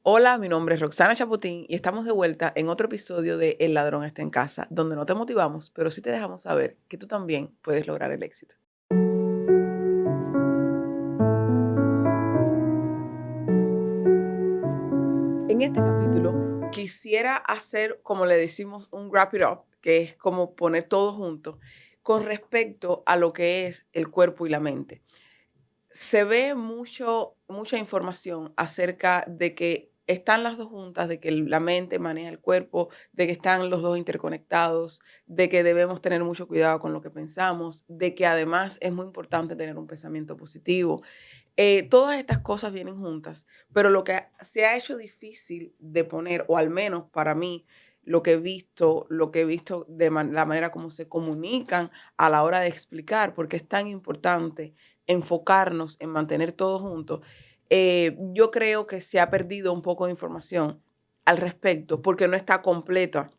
Hola, mi nombre es Roxana Chaputín y estamos de vuelta en otro episodio de El ladrón está en casa, donde no te motivamos, pero sí te dejamos saber que tú también puedes lograr el éxito. En este capítulo quisiera hacer, como le decimos, un wrap it up, que es como poner todo junto, con respecto a lo que es el cuerpo y la mente. Se ve mucha información acerca de que están las dos juntas, de que la mente maneja el cuerpo, de que están los dos interconectados, de que debemos tener mucho cuidado con lo que pensamos, de que además es muy importante tener un pensamiento positivo. Todas estas cosas vienen juntas, pero lo que se ha hecho difícil de poner, o al menos para mí, lo que he visto de la manera como se comunican a la hora de explicar, porque es tan importante enfocarnos en mantener todo junto. Yo creo que se ha perdido un poco de información al respecto, porque no está completa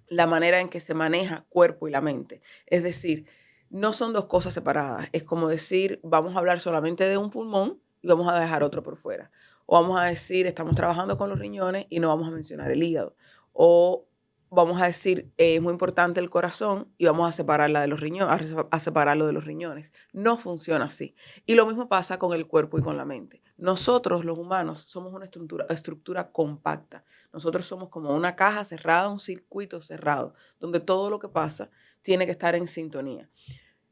la manera en que se maneja cuerpo y la mente. Es decir, no son dos cosas separadas. Es como decir, vamos a hablar solamente de un pulmón y vamos a dejar otro por fuera. O vamos a decir, estamos trabajando con los riñones y no vamos a mencionar el hígado. O vamos a decir, es muy importante el corazón y vamos a separarla de los riñones, a separarlo de los riñones. No funciona así. Y lo mismo pasa con el cuerpo y con la mente. Nosotros, los humanos, somos una estructura compacta. Nosotros somos como una caja cerrada, un circuito cerrado, donde todo lo que pasa tiene que estar en sintonía.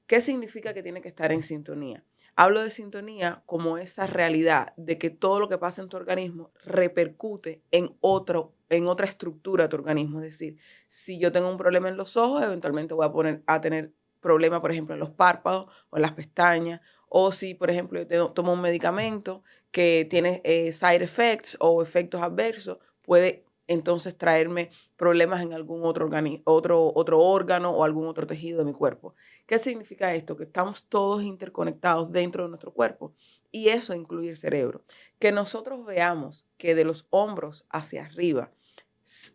¿Qué significa que tiene que estar en sintonía? Hablo de sintonía como esa realidad de que todo lo que pasa en tu organismo repercute en otra estructura de tu organismo. Es decir, si yo tengo un problema en los ojos, eventualmente voy a tener problema, por ejemplo, en los párpados o en las pestañas. O si, por ejemplo, yo tomo un medicamento que tiene side effects o efectos adversos, puede entonces traerme problemas en algún otro órgano o algún otro tejido de mi cuerpo. ¿Qué significa esto? Que estamos todos interconectados dentro de nuestro cuerpo y eso incluye el cerebro. Que nosotros veamos que de los hombros hacia arriba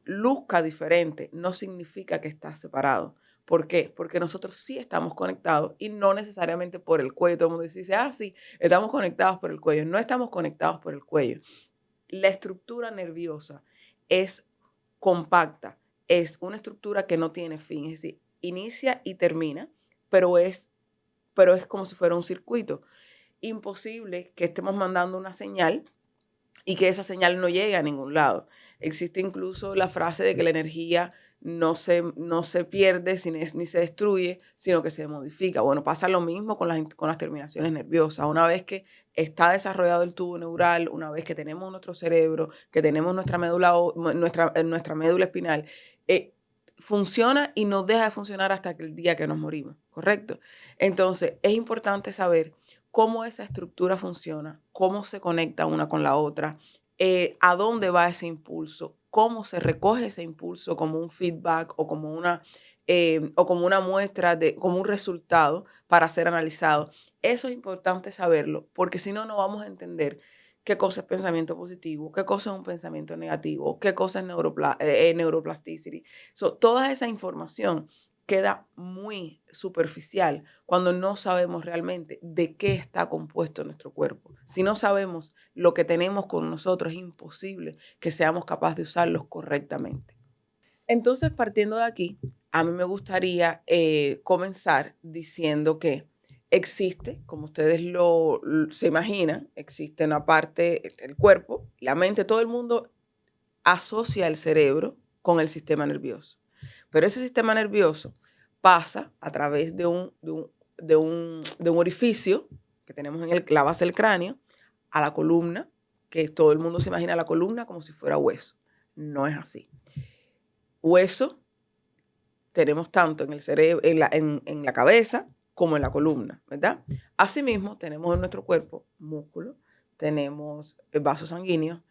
luzca diferente no significa que está separado. ¿Por qué? Porque nosotros sí estamos conectados y no necesariamente por el cuello. Todo el mundo dice, sí, estamos conectados por el cuello. No estamos conectados por el cuello. La estructura nerviosa es compacta, es una estructura que no tiene fin, es decir, inicia y termina, pero es, pero es como si fuera un circuito. Imposible que estemos mandando una señal y que esa señal no llegue a ningún lado. Existe incluso la frase de que la energía no se pierde ni se destruye, sino que se modifica. Bueno, pasa lo mismo con las terminaciones nerviosas. Una vez que está desarrollado el tubo neural, una vez que tenemos nuestro cerebro, que tenemos nuestra médula espinal, funciona y no deja de funcionar hasta el día que nos morimos, ¿correcto? Entonces, es importante saber cómo esa estructura funciona, cómo se conecta una con la otra, a dónde va ese impulso, cómo se recoge ese impulso como un feedback o como una muestra, como un resultado para ser analizado. Eso es importante saberlo, porque si no, no vamos a entender qué cosa es pensamiento positivo, qué cosa es un pensamiento negativo, qué cosa es neuroplasticity. Toda esa información queda muy superficial cuando no sabemos realmente de qué está compuesto nuestro cuerpo. Si no sabemos lo que tenemos con nosotros, es imposible que seamos capaces de usarlos correctamente. Entonces, partiendo de aquí, a mí me gustaría comenzar diciendo que existe, como ustedes se imaginan, existe una parte, el cuerpo, la mente, todo el mundo asocia el cerebro con el sistema nervioso. Pero ese sistema nervioso pasa a través de un orificio que tenemos en la base del cráneo a la columna, que todo el mundo se imagina la columna como si fuera hueso. No es así. Hueso tenemos tanto en el cerebro, en la cabeza como en la columna, ¿verdad? Asimismo, tenemos en nuestro cuerpo músculo, tenemos vasos sanguíneos,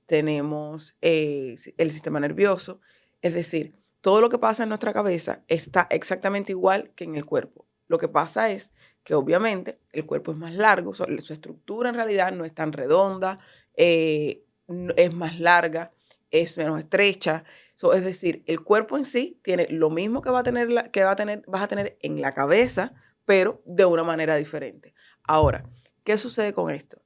tenemos el sistema nervioso, es decir, todo lo que pasa en nuestra cabeza está exactamente igual que en el cuerpo. Lo que pasa es que obviamente el cuerpo es más largo, su estructura en realidad no es tan redonda, es más larga, es menos estrecha. Es decir, el cuerpo en sí tiene lo mismo que vas a tener en la cabeza, pero de una manera diferente. Ahora, ¿qué sucede con esto?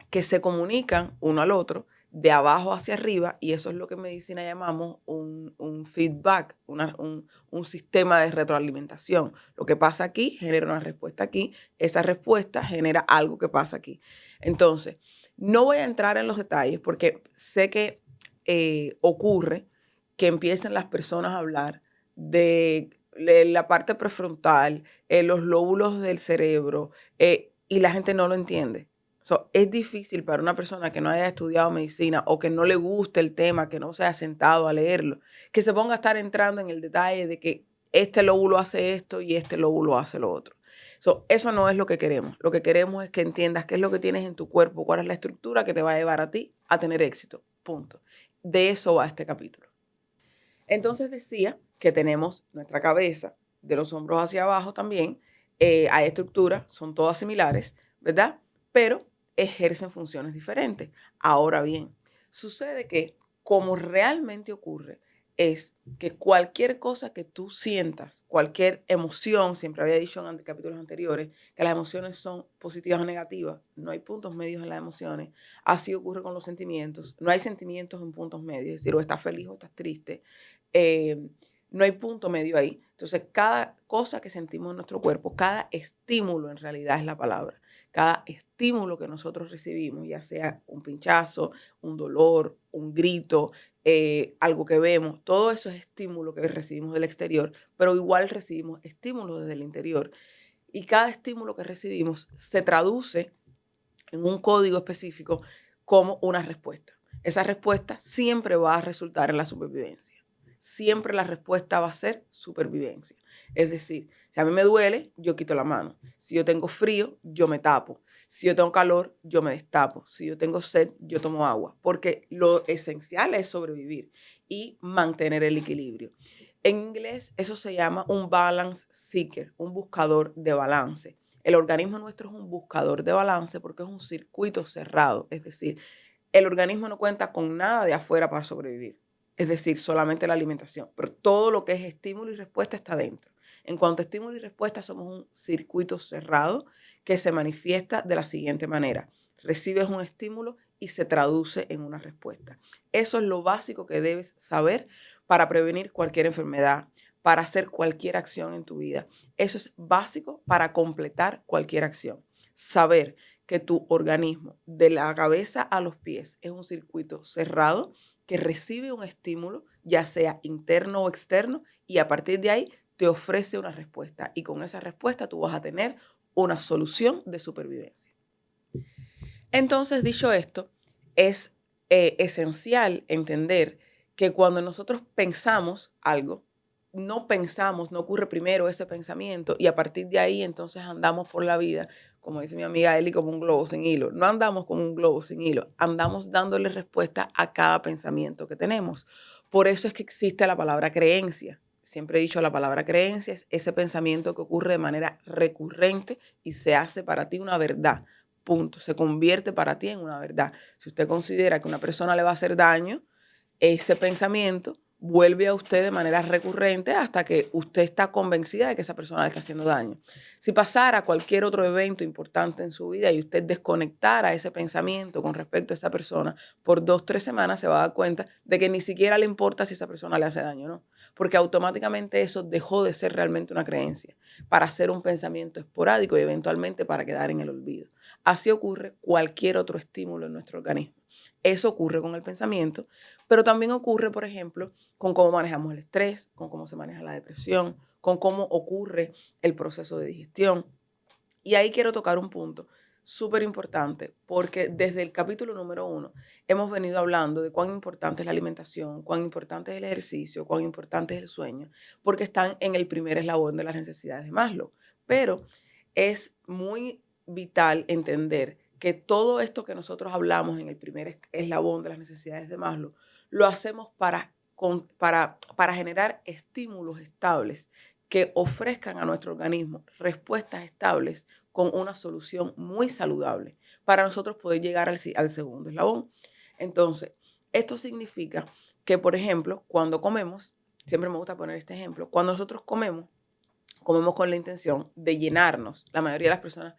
Que se comunican uno al otro de abajo hacia arriba, y eso es lo que en medicina llamamos un feedback, un sistema de retroalimentación. Lo que pasa aquí genera una respuesta aquí, esa respuesta genera algo que pasa aquí. Entonces, no voy a entrar en los detalles porque sé que ocurre que empiecen las personas a hablar de la parte prefrontal, los lóbulos del cerebro, y la gente no lo entiende. So, es difícil para una persona que no haya estudiado medicina o que no le guste el tema, que no se haya sentado a leerlo, que se ponga a estar entrando en el detalle de que este lóbulo hace esto y este lóbulo hace lo otro. So, eso no es lo que queremos. Lo que queremos es que entiendas qué es lo que tienes en tu cuerpo, cuál es la estructura que te va a llevar a ti a tener éxito. Punto. De eso va este capítulo. Entonces decía que tenemos nuestra cabeza, de los hombros hacia abajo también, hay estructuras, son todas similares, ¿verdad? Pero ejercen funciones diferentes. Ahora bien, sucede que como realmente ocurre es que cualquier cosa que tú sientas, cualquier emoción, siempre había dicho en capítulos anteriores, que las emociones son positivas o negativas, no hay puntos medios en las emociones, así ocurre con los sentimientos, no hay sentimientos en puntos medios, es decir, o estás feliz o estás triste, eh, no hay punto medio ahí. Entonces, cada cosa que sentimos en nuestro cuerpo, cada estímulo en realidad es la palabra. Cada estímulo que nosotros recibimos, ya sea un pinchazo, un dolor, un grito, algo que vemos, todo eso es estímulo que recibimos del exterior, pero igual recibimos estímulos desde el interior. Y cada estímulo que recibimos se traduce en un código específico como una respuesta. Esa respuesta siempre va a resultar en la supervivencia. Siempre la respuesta va a ser supervivencia. Es decir, si a mí me duele, yo quito la mano. Si yo tengo frío, yo me tapo. Si yo tengo calor, yo me destapo. Si yo tengo sed, yo tomo agua. Porque lo esencial es sobrevivir y mantener el equilibrio. En inglés eso se llama un balance seeker, un buscador de balance. El organismo nuestro es un buscador de balance porque es un circuito cerrado. Es decir, el organismo no cuenta con nada de afuera para sobrevivir. Es decir, solamente la alimentación. Pero todo lo que es estímulo y respuesta está dentro. En cuanto a estímulo y respuesta, somos un circuito cerrado que se manifiesta de la siguiente manera. Recibes un estímulo y se traduce en una respuesta. Eso es lo básico que debes saber para prevenir cualquier enfermedad, para hacer cualquier acción en tu vida. Eso es básico para completar cualquier acción. Saber que tu organismo, de la cabeza a los pies, es un circuito cerrado que recibe un estímulo, ya sea interno o externo, y a partir de ahí te ofrece una respuesta. Y con esa respuesta tú vas a tener una solución de supervivencia. Entonces, dicho esto, es esencial entender que cuando nosotros pensamos algo, no ocurre primero ese pensamiento y a partir de ahí entonces andamos por la vida, como dice mi amiga Eli, como un globo sin hilo. No andamos como un globo sin hilo, andamos dándole respuesta a cada pensamiento que tenemos. Por eso es que existe la palabra creencia. Siempre he dicho, la palabra creencia es ese pensamiento que ocurre de manera recurrente y se hace para ti una verdad. Punto. Se convierte para ti en una verdad. Si usted considera que una persona le va a hacer daño, ese pensamiento vuelve a usted de manera recurrente hasta que usted está convencida de que esa persona le está haciendo daño. Si pasara cualquier otro evento importante en su vida y usted desconectara ese pensamiento con respecto a esa persona por 2, 3 semanas, se va a dar cuenta de que ni siquiera le importa si esa persona le hace daño o no, porque automáticamente eso dejó de ser realmente una creencia para ser un pensamiento esporádico y eventualmente para quedar en el olvido. Así ocurre cualquier otro estímulo en nuestro organismo. Eso ocurre con el pensamiento, pero también ocurre, por ejemplo, con cómo manejamos el estrés, con cómo se maneja la depresión, con cómo ocurre el proceso de digestión. Y ahí quiero tocar un punto súper importante, porque desde el capítulo número 1 hemos venido hablando de cuán importante es la alimentación, cuán importante es el ejercicio, cuán importante es el sueño, porque están en el primer eslabón de las necesidades de Maslow. Pero es muy vital entender que todo esto que nosotros hablamos en el primer eslabón de las necesidades de Maslow, lo hacemos para generar estímulos estables que ofrezcan a nuestro organismo respuestas estables con una solución muy saludable para nosotros poder llegar al segundo eslabón. Entonces, esto significa que, por ejemplo, cuando comemos, siempre me gusta poner este ejemplo, cuando nosotros comemos con la intención de llenarnos. La mayoría de las personas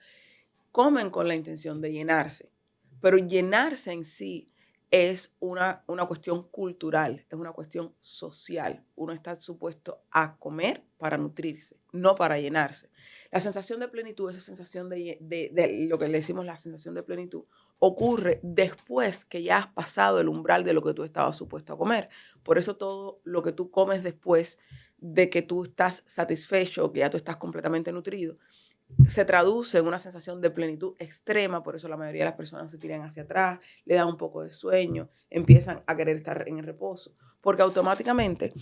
comen con la intención de llenarse, pero llenarse en sí es una cuestión cultural, es una cuestión social. Uno está supuesto a comer para nutrirse, no para llenarse. La sensación de plenitud, esa sensación de lo que le decimos la sensación de plenitud, ocurre después que ya has pasado el umbral de lo que tú estabas supuesto a comer. Por eso todo lo que tú comes después de que tú estás satisfecho, que ya tú estás completamente nutrido, se traduce en una sensación de plenitud extrema, por eso la mayoría de las personas se tiran hacia atrás, le dan un poco de sueño, empiezan a querer estar en el reposo, porque automáticamente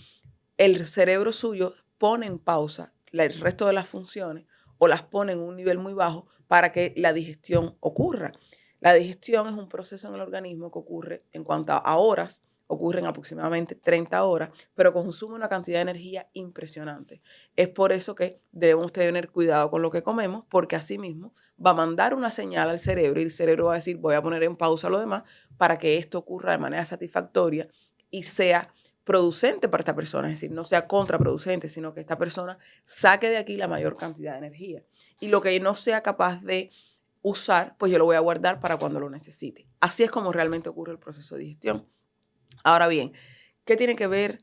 el cerebro suyo pone en pausa el resto de las funciones o las pone en un nivel muy bajo para que la digestión ocurra. La digestión es un proceso en el organismo que ocurre en cuanto a horas, ocurren aproximadamente 30 horas, pero consume una cantidad de energía impresionante. Es por eso que debemos tener cuidado con lo que comemos, porque así mismo va a mandar una señal al cerebro y el cerebro va a decir, voy a poner en pausa lo demás para que esto ocurra de manera satisfactoria y sea producente para esta persona, es decir, no sea contraproducente, sino que esta persona saque de aquí la mayor cantidad de energía. Y lo que no sea capaz de usar, pues yo lo voy a guardar para cuando lo necesite. Así es como realmente ocurre el proceso de digestión. Ahora bien, ¿qué tiene que ver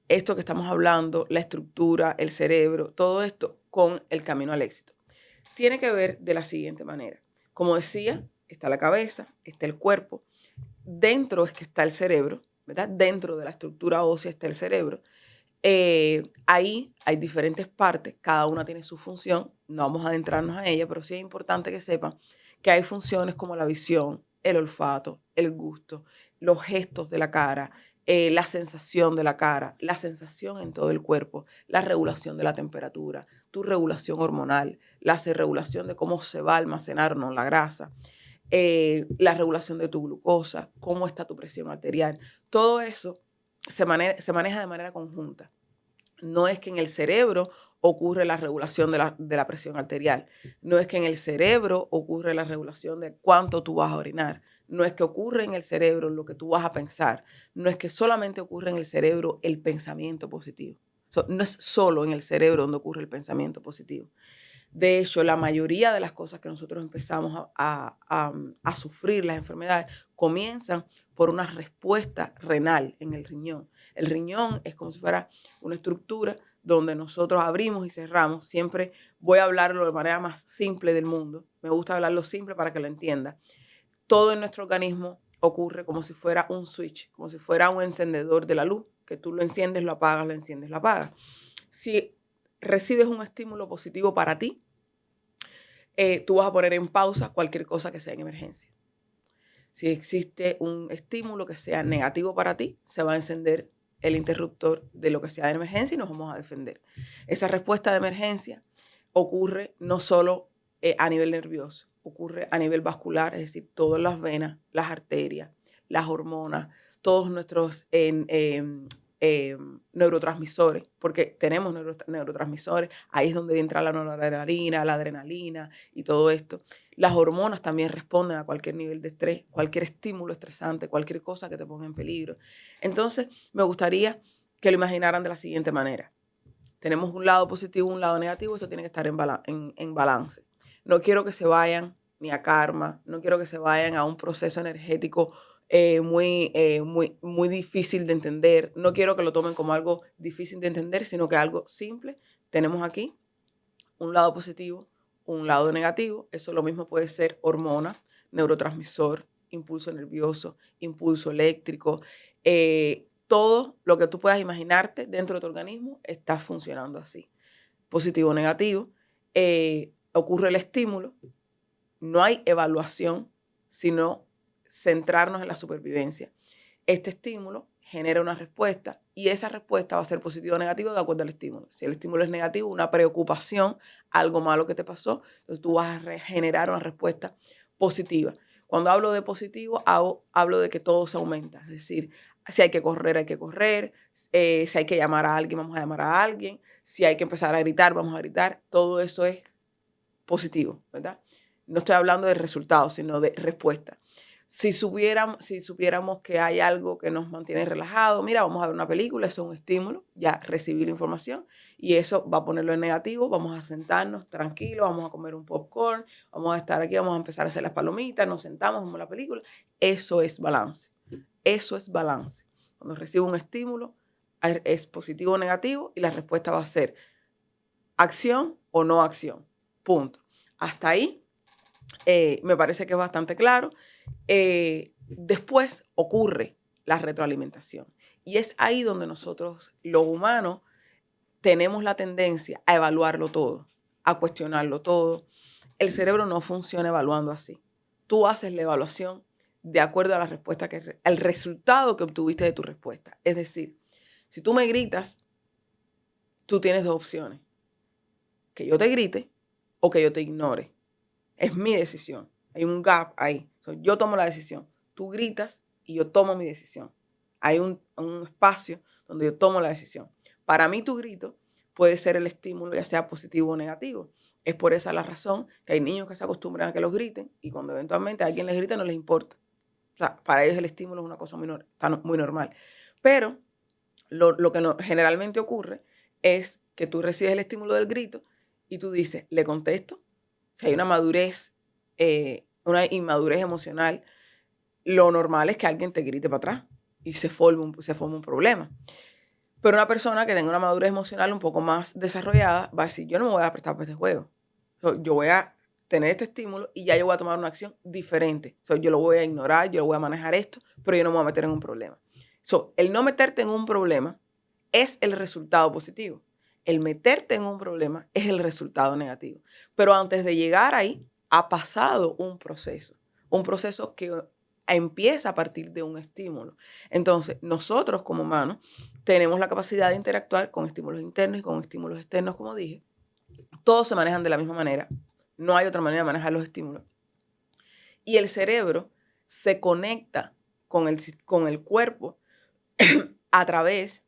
esto que estamos hablando, la estructura, el cerebro, todo esto con el camino al éxito? Tiene que ver de la siguiente manera. Como decía, está la cabeza, está el cuerpo, dentro es que está el cerebro, ¿verdad? Dentro de la estructura ósea está el cerebro. Ahí hay diferentes partes, cada una tiene su función, no vamos a adentrarnos a ella, pero sí es importante que sepan que hay funciones como la visión, el olfato, el gusto, los gestos de la cara, la sensación de la cara, la sensación en todo el cuerpo, la regulación de la temperatura, tu regulación hormonal, la regulación de cómo se va a almacenar o no la grasa, la regulación de tu glucosa, cómo está tu presión arterial. Todo eso se maneja de manera conjunta. No es que en el cerebro ocurre la regulación de la presión arterial. No es que en el cerebro ocurre la regulación de cuánto tú vas a orinar. No es que ocurre en el cerebro lo que tú vas a pensar. No es que solamente ocurre en el cerebro el pensamiento positivo. No es solo en el cerebro donde ocurre el pensamiento positivo. De hecho, la mayoría de las cosas que nosotros empezamos a sufrir, las enfermedades, comienzan por una respuesta renal en el riñón. El riñón es como si fuera una estructura donde nosotros abrimos y cerramos. Siempre voy a hablarlo de manera más simple del mundo. Me gusta hablarlo simple para que lo entienda. Todo en nuestro organismo ocurre como si fuera un switch, como si fuera un encendedor de la luz, que tú lo enciendes, lo apagas, lo enciendes, lo apagas. Si recibes un estímulo positivo para ti, tú vas a poner en pausa cualquier cosa que sea en emergencia. Si existe un estímulo que sea negativo para ti, se va a encender el interruptor de lo que sea de emergencia y nos vamos a defender. Esa respuesta de emergencia ocurre no solo a nivel nervioso, ocurre a nivel vascular, es decir, todas las venas, las arterias, las hormonas, todos nuestros neurotransmisores, porque tenemos neurotransmisores, ahí es donde entra la noradrenalina, la adrenalina y todo esto. Las hormonas también responden a cualquier nivel de estrés, cualquier estímulo estresante, cualquier cosa que te ponga en peligro. Entonces, me gustaría que lo imaginaran de la siguiente manera. Tenemos un lado positivo, un lado negativo, esto tiene que estar en balance. No quiero que se vayan ni a karma, no quiero que se vayan a un proceso energético muy difícil de entender. No quiero que lo tomen como algo difícil de entender, sino que algo simple. Tenemos aquí un lado positivo, un lado negativo. Eso lo mismo puede ser hormona, neurotransmisor, impulso nervioso, impulso eléctrico. Todo lo que tú puedas imaginarte dentro de tu organismo está funcionando así. Positivo o negativo. Ocurre el estímulo. No hay evaluación, sino centrarnos en la supervivencia. Este estímulo genera una respuesta y esa respuesta va a ser positiva o negativa de acuerdo al estímulo. Si el estímulo es negativo, una preocupación, algo malo que te pasó, entonces tú vas a generar una respuesta positiva. Cuando hablo de positivo, hablo de que todo se aumenta. Es decir, si hay que correr, hay que correr. Si hay que llamar a alguien, vamos a llamar a alguien. Si hay que empezar a gritar, vamos a gritar. Todo eso es positivo, ¿verdad? No estoy hablando de resultados, sino de respuesta. Si supiéramos que hay algo que nos mantiene relajados, mira, vamos a ver una película, eso es un estímulo, ya recibí la información y eso va a ponerlo en negativo, vamos a sentarnos tranquilos, vamos a comer un popcorn, vamos a estar aquí, vamos a empezar a hacer las palomitas, nos sentamos, vemos la película. Eso es balance. Eso es balance. Cuando recibo un estímulo, es positivo o negativo y la respuesta va a ser acción o no acción. Punto. Hasta ahí me parece que es bastante claro. Después ocurre la retroalimentación. Y es ahí donde nosotros, los humanos, tenemos la tendencia a evaluarlo todo, a cuestionarlo todo. El cerebro no funciona evaluando así. Tú haces la evaluación de acuerdo a la respuesta, al resultado que obtuviste de tu respuesta. Es decir, si tú me gritas, tú tienes dos opciones. Que yo te grite o que yo te ignore. Es mi decisión. Hay un gap ahí. Yo tomo la decisión. Tú gritas y yo tomo mi decisión. Hay un espacio donde yo tomo la decisión. Para mí tu grito puede ser el estímulo, ya sea positivo o negativo. Es por esa la razón que hay niños que se acostumbran a que los griten y cuando eventualmente alguien les grita no les importa. O sea, para ellos el estímulo es una cosa muy normal. Pero lo que generalmente ocurre es que tú recibes el estímulo del grito y tú dices, ¿le contesto? Si hay una inmadurez emocional, lo normal es que alguien te grite para atrás y se forme un problema. Pero una persona que tenga una madurez emocional un poco más desarrollada va a decir, yo no me voy a prestar para este juego. Yo voy a tener este estímulo y ya yo voy a tomar una acción diferente. Yo lo voy a ignorar, yo lo voy a manejar esto, pero yo no me voy a meter en un problema. El no meterte en un problema es el resultado positivo. El meterte en un problema es el resultado negativo. Pero antes de llegar ahí, ha pasado un proceso que empieza a partir de un estímulo. Entonces, nosotros como humanos tenemos la capacidad de interactuar con estímulos internos y con estímulos externos, como dije. Todos se manejan de la misma manera. No hay otra manera de manejar los estímulos. Y el cerebro se conecta con el cuerpo a través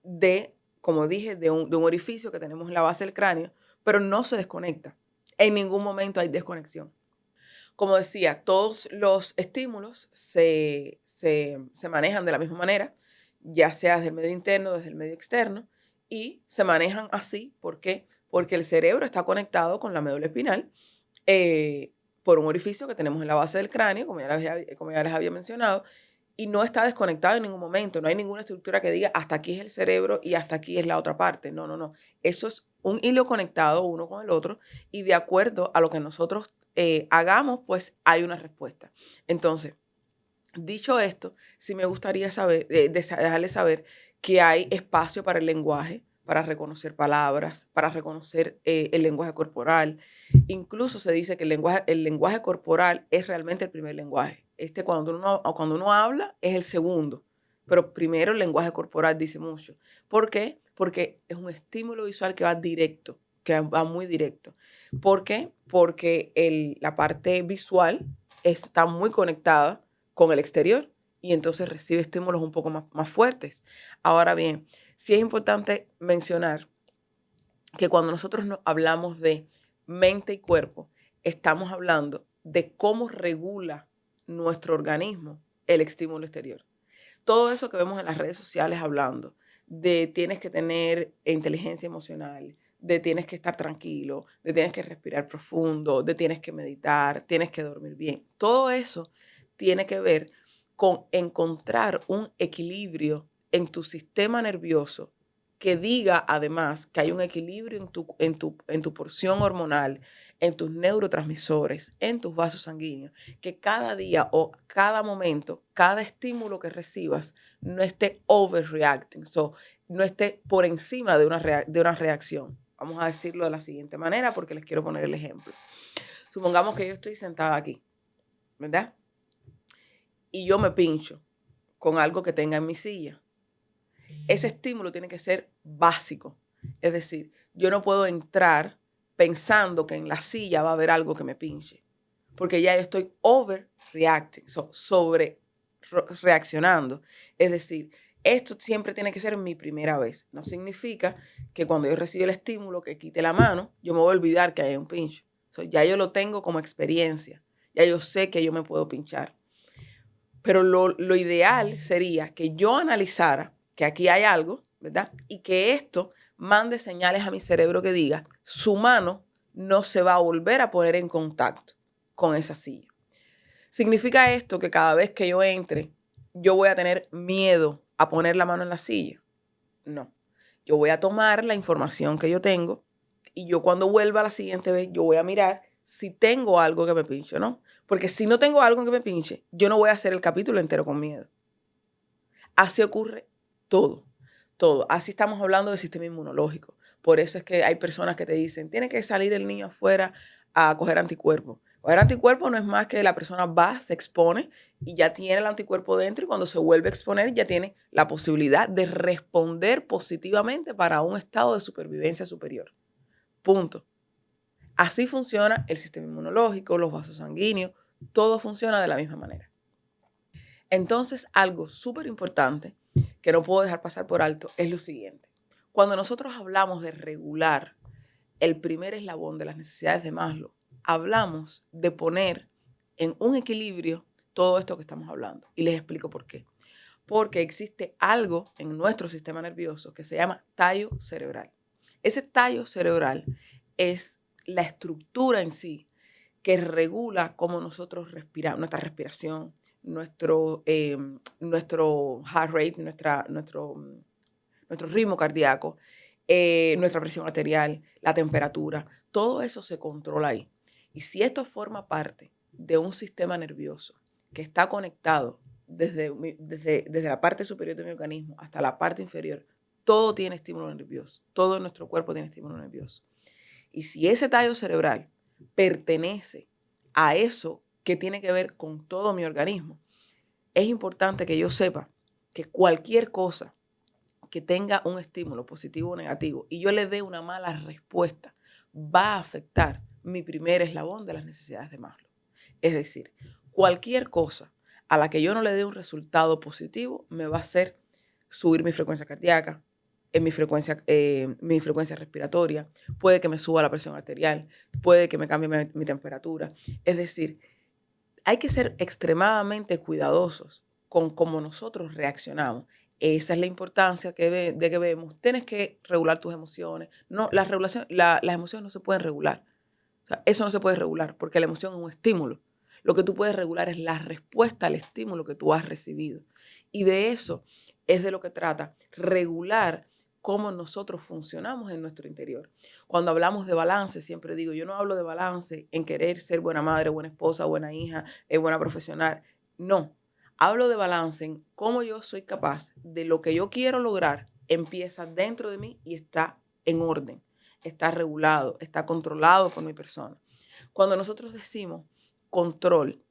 de, como dije, de un orificio que tenemos en la base del cráneo, pero no se desconecta. En ningún momento hay desconexión. Como decía, todos los estímulos se manejan de la misma manera, ya sea desde el medio interno, desde el medio externo, y se manejan así. ¿Por qué? Porque el cerebro está conectado con la médula espinal por un orificio que tenemos en la base del cráneo, como ya les había mencionado, y no está desconectado en ningún momento. No hay ninguna estructura que diga hasta aquí es el cerebro y hasta aquí es la otra parte. No, no, no. Eso es un hilo conectado uno con el otro y de acuerdo a lo que nosotros hagamos, pues hay una respuesta. Entonces, dicho esto, sí me gustaría dejarles saber que hay espacio para el lenguaje, para reconocer palabras, para reconocer el lenguaje corporal. Incluso se dice que el lenguaje corporal es realmente el primer lenguaje. Cuando uno habla es el segundo, pero primero el lenguaje corporal dice mucho. ¿Por qué? Porque es un estímulo visual que va directo, que va muy directo. ¿Por qué? Porque la parte visual está muy conectada con el exterior y entonces recibe estímulos un poco más fuertes. Ahora bien, sí es importante mencionar que cuando nosotros hablamos de mente y cuerpo, estamos hablando de cómo regula nuestro organismo el estímulo exterior. Todo eso que vemos en las redes sociales hablando de tienes que tener inteligencia emocional, de tienes que estar tranquilo, de tienes que respirar profundo, de tienes que meditar, tienes que dormir bien. Todo eso tiene que ver con encontrar un equilibrio en tu sistema nervioso que diga además que hay un equilibrio en tu porción hormonal, en tus neurotransmisores, en tus vasos sanguíneos, que cada día o cada momento, cada estímulo que recibas no esté overreacting, no esté por encima de una reacción. Vamos a decirlo de la siguiente manera porque les quiero poner el ejemplo. Supongamos que yo estoy sentada aquí, ¿verdad? Y yo me pincho con algo que tenga en mi silla. Ese estímulo tiene que ser básico. Es decir, yo no puedo entrar pensando que en la silla va a haber algo que me pinche, porque ya yo estoy overreacting, sobre reaccionando. Es decir, esto siempre tiene que ser mi primera vez. No significa que cuando yo reciba el estímulo, que quite la mano, yo me voy a olvidar que hay un pincho. Ya yo lo tengo como experiencia. Ya yo sé que yo me puedo pinchar. Pero lo ideal sería que yo analizara que aquí hay algo, ¿verdad? Y que esto mande señales a mi cerebro que diga, su mano no se va a volver a poner en contacto con esa silla. Significa esto que cada vez que yo entre yo voy a tener miedo a poner la mano en la silla. No. Yo voy a tomar la información que yo tengo y yo cuando vuelva la siguiente vez, yo voy a mirar si tengo algo que me pinche o no. Porque si no tengo algo que me pinche, yo no voy a hacer el capítulo entero con miedo. Así ocurre todo, todo. Así estamos hablando del sistema inmunológico. Por eso es que hay personas que te dicen, tiene que salir el niño afuera a coger anticuerpos. Coger anticuerpos no es más que la persona va, se expone y ya tiene el anticuerpo dentro y cuando se vuelve a exponer ya tiene la posibilidad de responder positivamente para un estado de supervivencia superior. Punto. Así funciona el sistema inmunológico, los vasos sanguíneos, todo funciona de la misma manera. Entonces, algo súper importante que no puedo dejar pasar por alto es lo siguiente. Cuando nosotros hablamos de regular el primer eslabón de las necesidades de Maslow, hablamos de poner en un equilibrio todo esto que estamos hablando. Y les explico por qué. Porque existe algo en nuestro sistema nervioso que se llama tallo cerebral. Ese tallo cerebral es la estructura en sí que regula cómo nosotros respiramos, nuestra respiración, nuestro heart rate, nuestro ritmo cardíaco, nuestra presión arterial, la temperatura, todo eso se controla ahí. Y si esto forma parte de un sistema nervioso que está conectado desde la parte superior de mi organismo hasta la parte inferior, todo tiene estímulo nervioso, todo en nuestro cuerpo tiene estímulo nervioso. Y si ese tallo cerebral pertenece a eso que tiene que ver con todo mi organismo, es importante que yo sepa que cualquier cosa que tenga un estímulo positivo o negativo y yo le dé una mala respuesta, va a afectar mi primer eslabón de las necesidades de Maslow. Es decir, cualquier cosa a la que yo no le dé un resultado positivo me va a hacer subir mi frecuencia cardíaca, mi frecuencia respiratoria, puede que me suba la presión arterial, puede que me cambie mi temperatura. Es decir, hay que ser extremadamente cuidadosos con cómo nosotros reaccionamos. Esa es la importancia de que vemos. Tienes que regular tus emociones. No, las emociones no se pueden regular. O sea, eso no se puede regular porque la emoción es un estímulo. Lo que tú puedes regular es la respuesta al estímulo que tú has recibido. Y de eso es de lo que trata regular cómo nosotros funcionamos en nuestro interior. Cuando hablamos de balance, siempre digo, yo no hablo de balance en querer ser buena madre, buena esposa, buena hija, buena profesional. No, hablo de balance en cómo yo soy capaz de lo que yo quiero lograr, empieza dentro de mí y está en orden, está regulado, está controlado por mi persona. Cuando nosotros decimos control,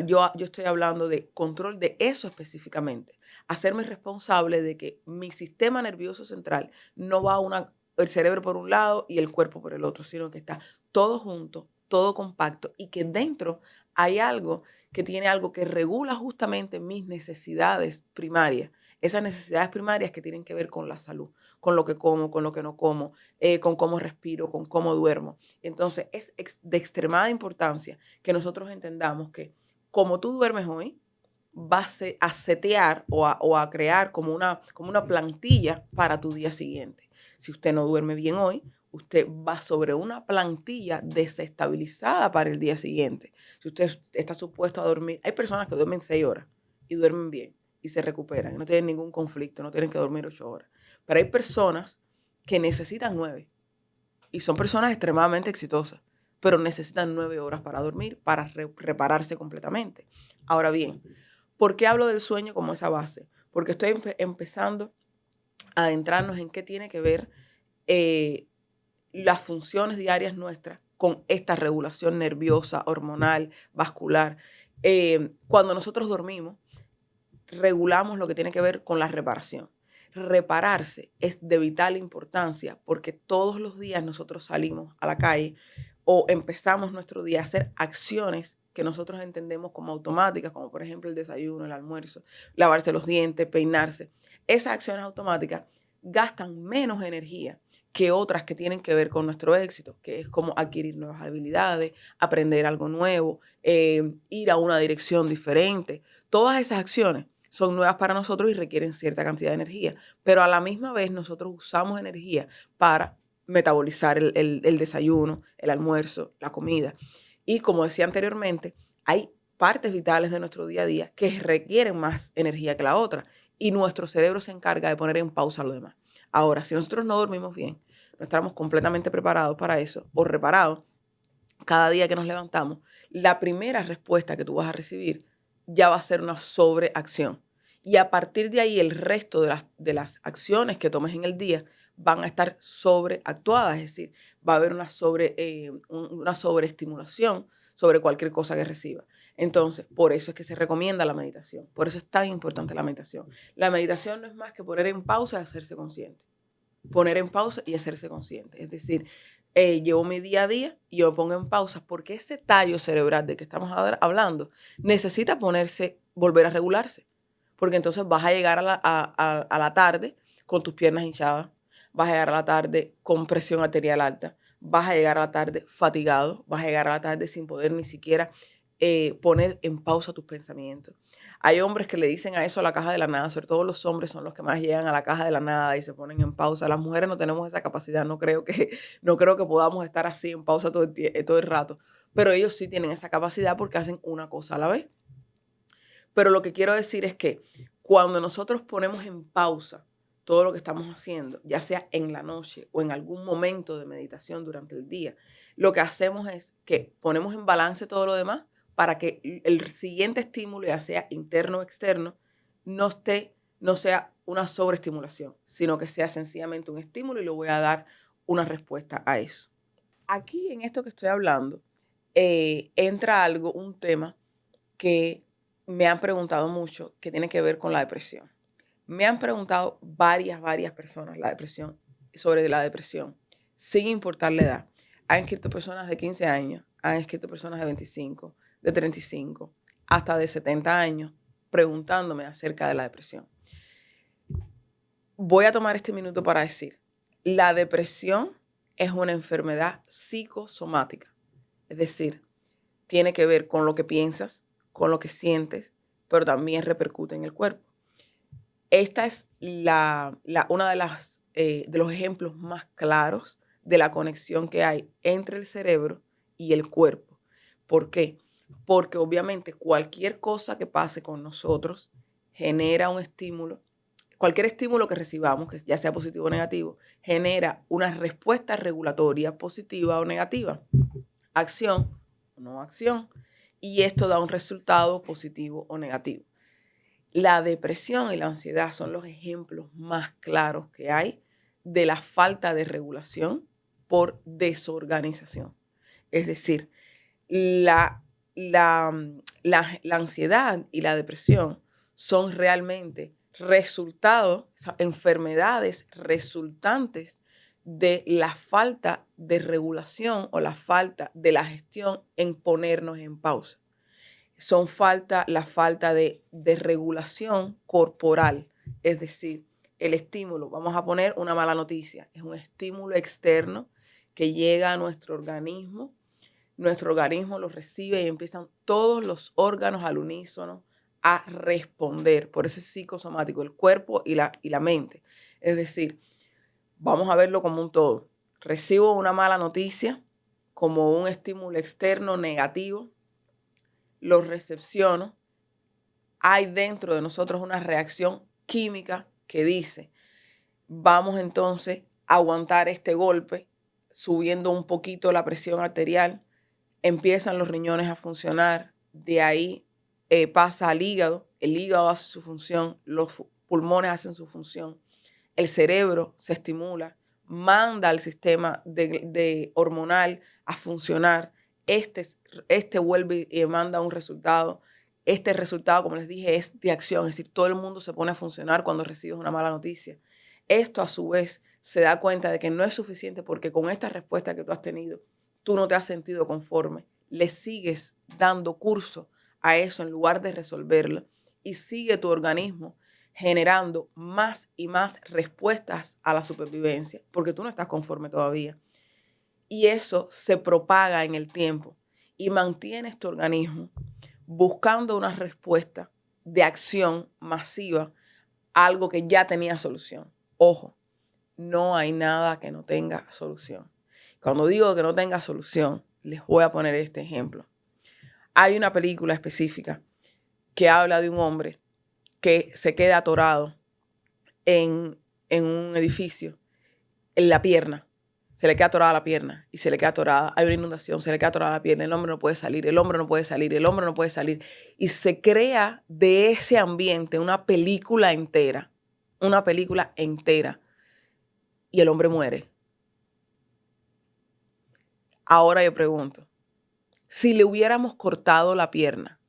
yo estoy hablando de control de eso específicamente. Hacerme responsable de que mi sistema nervioso central no va el cerebro por un lado y el cuerpo por el otro, sino que está todo junto, todo compacto y que dentro hay algo que tiene algo que regula justamente mis necesidades primarias. Esas necesidades primarias que tienen que ver con la salud, con lo que como, con lo que no como, con cómo respiro, con cómo duermo. Entonces es de extremada importancia que nosotros entendamos que como tú duermes hoy, vas a setear o a crear como una plantilla para tu día siguiente. Si usted no duerme bien hoy, usted va sobre una plantilla desestabilizada para el día siguiente. Si usted está supuesto a dormir, hay personas que duermen 6 horas y duermen bien y se recuperan y no tienen ningún conflicto, no tienen que dormir 8 horas. Pero hay personas que necesitan 9 y son personas extremadamente exitosas, pero necesitan 9 horas para dormir, para repararse completamente. Ahora bien, ¿por qué hablo del sueño como esa base? Porque estoy empezando a adentrarnos en qué tiene que ver las funciones diarias nuestras con esta regulación nerviosa, hormonal, vascular. Cuando nosotros dormimos, regulamos lo que tiene que ver con la reparación. Repararse es de vital importancia porque todos los días nosotros salimos a la calle o empezamos nuestro día a hacer acciones que nosotros entendemos como automáticas, como por ejemplo el desayuno, el almuerzo, lavarse los dientes, peinarse. Esas acciones automáticas gastan menos energía que otras que tienen que ver con nuestro éxito, que es como adquirir nuevas habilidades, aprender algo nuevo, ir a una dirección diferente. Todas esas acciones son nuevas para nosotros y requieren cierta cantidad de energía, pero a la misma vez nosotros usamos energía para metabolizar el desayuno, el almuerzo, la comida. Y como decía anteriormente, hay partes vitales de nuestro día a día que requieren más energía que la otra y nuestro cerebro se encarga de poner en pausa lo demás. Ahora, si nosotros no dormimos bien, no estamos completamente preparados para eso o reparados, cada día que nos levantamos, la primera respuesta que tú vas a recibir ya va a ser una sobreacción. Y a partir de ahí, el resto de las acciones que tomes en el día van a estar sobreactuadas, es decir, va a haber una sobreestimulación sobre cualquier cosa que reciba. Entonces, por eso es que se recomienda la meditación. Por eso es tan importante la meditación. La meditación no es más que poner en pausa y hacerse consciente. Poner en pausa y hacerse consciente. Es decir, llevo mi día a día y yo me pongo en pausa porque ese tallo cerebral de que estamos hablando necesita volver a regularse. Porque entonces vas a llegar a la tarde con tus piernas hinchadas, vas a llegar a la tarde con presión arterial alta, vas a llegar a la tarde fatigado, vas a llegar a la tarde sin poder ni siquiera poner en pausa tus pensamientos. Hay hombres que le dicen a eso a la caja de la nada, sobre todo los hombres son los que más llegan a la caja de la nada y se ponen en pausa. Las mujeres no tenemos esa capacidad, no creo que podamos estar así en pausa todo el rato, pero ellos sí tienen esa capacidad porque hacen una cosa a la vez. Pero lo que quiero decir es que cuando nosotros ponemos en pausa todo lo que estamos haciendo, ya sea en la noche o en algún momento de meditación durante el día, lo que hacemos es que ponemos en balance todo lo demás para que el siguiente estímulo, ya sea interno o externo, no sea una sobreestimulación, sino que sea sencillamente un estímulo y le voy a dar una respuesta a eso. Aquí en esto que estoy hablando, entra un tema que me han preguntado mucho, que tiene que ver con la depresión. Me han preguntado varias personas sobre la depresión, sin importar la edad. Han escrito personas de 15 años, han escrito personas de 25, de 35, hasta de 70 años, preguntándome acerca de la depresión. Voy a tomar este minuto para decir, la depresión es una enfermedad psicosomática, es decir, tiene que ver con lo que piensas, con lo que sientes, pero también repercute en el cuerpo. Esta es una de los ejemplos más claros de la conexión que hay entre el cerebro y el cuerpo. ¿Por qué? Porque obviamente cualquier cosa que pase con nosotros genera un estímulo. Cualquier estímulo que recibamos, que ya sea positivo o negativo, genera una respuesta regulatoria positiva o negativa. Acción o no acción. Y esto da un resultado positivo o negativo. La depresión y la ansiedad son los ejemplos más claros que hay de la falta de regulación por desorganización. Es decir, la ansiedad y la depresión son realmente resultados, enfermedades resultantes de la falta de regulación o la falta de la gestión en ponernos en pausa. Son la falta de regulación corporal, es decir, el estímulo, vamos a poner una mala noticia, es un estímulo externo que llega a nuestro organismo lo recibe y empiezan todos los órganos al unísono a responder. Por eso es psicosomático, el cuerpo y la mente. Es decir, vamos a verlo como un todo. Recibo una mala noticia como un estímulo externo negativo, lo recepciono, hay dentro de nosotros una reacción química que dice, vamos entonces a aguantar este golpe, subiendo un poquito la presión arterial, empiezan los riñones a funcionar, de ahí pasa al hígado, el hígado hace su función, los pulmones hacen su función, el cerebro se estimula, manda al sistema de hormonal a funcionar, este vuelve y manda un resultado. Este resultado, como les dije, es de acción, es decir, todo el mundo se pone a funcionar cuando recibes una mala noticia. Esto a su vez se da cuenta de que no es suficiente porque con esta respuesta que tú has tenido, tú no te has sentido conforme, le sigues dando curso a eso en lugar de resolverlo y sigue tu organismo generando más y más respuestas a la supervivencia porque tú no estás conforme todavía. Y eso se propaga en el tiempo y mantienes tu organismo buscando una respuesta de acción masiva a algo que ya tenía solución. Ojo, no hay nada que no tenga solución. Cuando digo que no tenga solución, les voy a poner este ejemplo. Hay una película específica que habla de un hombre que se queda atorado en un edificio, en la pierna. Se le queda atorada la pierna y se le queda atorada. Hay una inundación, se le queda atorada la pierna. El hombre no puede salir, el hombre no puede salir, el hombre no puede salir. Y se crea de ese ambiente una película entera. Una película entera. Y el hombre muere. Ahora yo pregunto, si le hubiéramos cortado la pierna,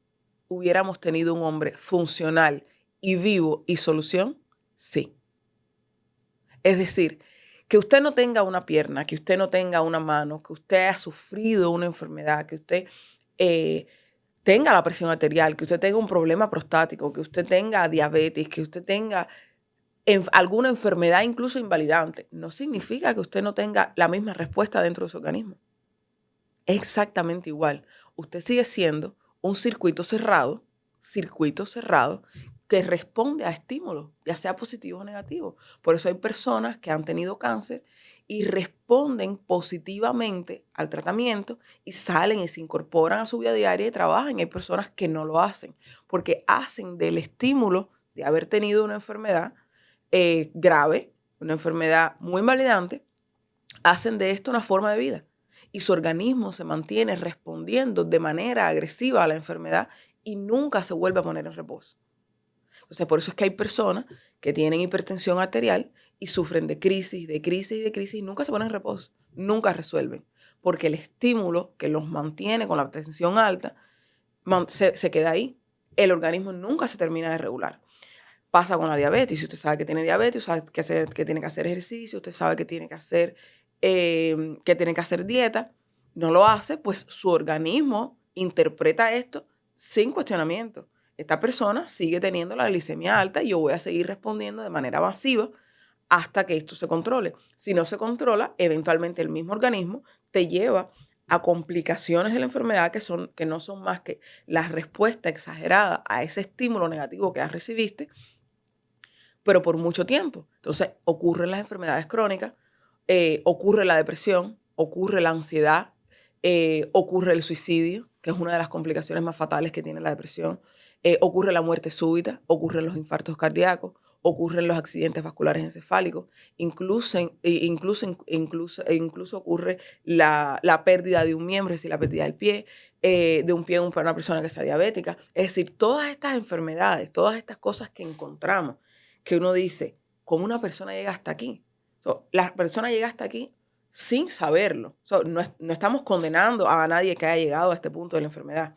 ¿hubiéramos tenido un hombre funcional y vivo y solución? Sí. Es decir, que usted no tenga una pierna, que usted no tenga una mano, que usted haya sufrido una enfermedad, que usted tenga la presión arterial, que usted tenga un problema prostático, que usted tenga diabetes, que usted tenga alguna enfermedad incluso invalidante, no significa que usted no tenga la misma respuesta dentro de su organismo. Es exactamente igual. Usted sigue siendo un circuito cerrado, que responde a estímulos, ya sea positivos o negativos. Por eso hay personas que han tenido cáncer y responden positivamente al tratamiento y salen y se incorporan a su vida diaria y trabajan. Hay personas que no lo hacen porque hacen del estímulo de haber tenido una enfermedad grave, una enfermedad muy invalidante, hacen de esto una forma de vida. Y su organismo se mantiene respondiendo de manera agresiva a la enfermedad y nunca se vuelve a poner en reposo. Entonces, por eso es que hay personas que tienen hipertensión arterial y sufren de crisis, y nunca se ponen en reposo, nunca resuelven, porque el estímulo que los mantiene con la tensión alta se queda ahí. El organismo nunca se termina de regular. Pasa con la diabetes. Si usted sabe que tiene diabetes, usted sabe que tiene que hacer ejercicio, usted sabe que tiene que hacer dieta, no lo hace, pues su organismo interpreta esto sin cuestionamiento. Esta persona sigue teniendo la glicemia alta y yo voy a seguir respondiendo de manera masiva hasta que esto se controle. Si no se controla, eventualmente el mismo organismo te lleva a complicaciones de la enfermedad que no son más que la respuesta exagerada a ese estímulo negativo que recibiste, pero por mucho tiempo. Entonces ocurren las enfermedades crónicas, ocurre la depresión, ocurre la ansiedad, ocurre el suicidio, que es una de las complicaciones más fatales que tiene la depresión, ocurre la muerte súbita, ocurren los infartos cardíacos, ocurren los accidentes vasculares encefálicos, incluso ocurre la pérdida de un miembro, es decir, la pérdida del pie, de un pie para una persona que sea diabética. Es decir, todas estas enfermedades, todas estas cosas que encontramos, que uno dice, ¿cómo una persona llega hasta aquí? La persona llega hasta aquí sin saberlo. No estamos condenando a nadie que haya llegado a este punto de la enfermedad.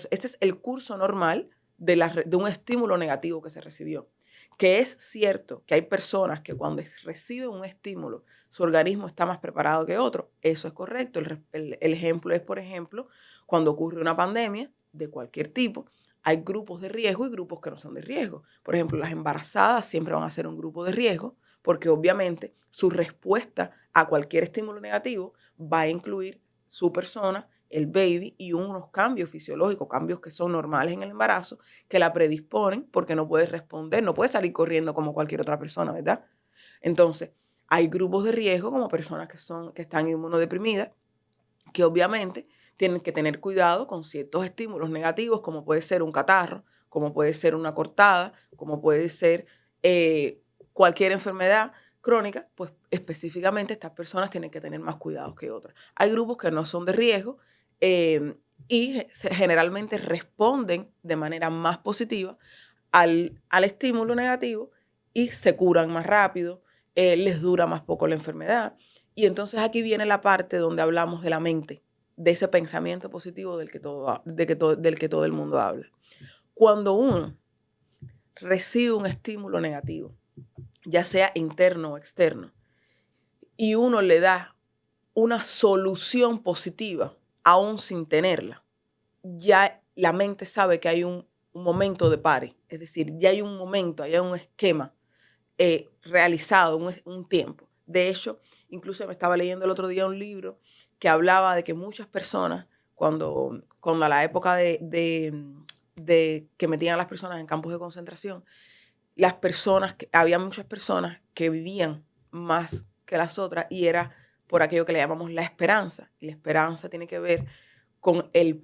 Este es el curso normal de un estímulo negativo que se recibió. Que es cierto que hay personas que cuando reciben un estímulo, su organismo está más preparado que otro. Eso es correcto. El ejemplo es, por ejemplo, cuando ocurre una pandemia de cualquier tipo, hay grupos de riesgo y grupos que no son de riesgo. Por ejemplo, las embarazadas siempre van a ser un grupo de riesgo porque obviamente su respuesta a cualquier estímulo negativo va a incluir su persona, el baby y unos cambios fisiológicos, cambios que son normales en el embarazo, que la predisponen porque no puede responder, no puede salir corriendo como cualquier otra persona, ¿verdad? Entonces, hay grupos de riesgo como personas que están inmunodeprimidas, que obviamente tienen que tener cuidado con ciertos estímulos negativos, como puede ser un catarro, como puede ser una cortada, como puede ser cualquier enfermedad crónica, pues específicamente estas personas tienen que tener más cuidados que otras. Hay grupos que no son de riesgo y generalmente responden de manera más positiva al estímulo negativo y se curan más rápido, les dura más poco la enfermedad. Y entonces aquí viene la parte donde hablamos de la mente, de ese pensamiento positivo del que todo el mundo habla. Cuando uno recibe un estímulo negativo, ya sea interno o externo, y uno le da una solución positiva, aún sin tenerla, ya la mente sabe que hay un momento de pare, es decir, ya hay un momento, hay un esquema realizado, un tiempo. De hecho, incluso me estaba leyendo el otro día un libro que hablaba de que muchas personas, cuando a la época de que metían a las personas en campos de concentración, había muchas personas que vivían más que las otras y era por aquello que le llamamos la esperanza. Y la esperanza tiene que ver con el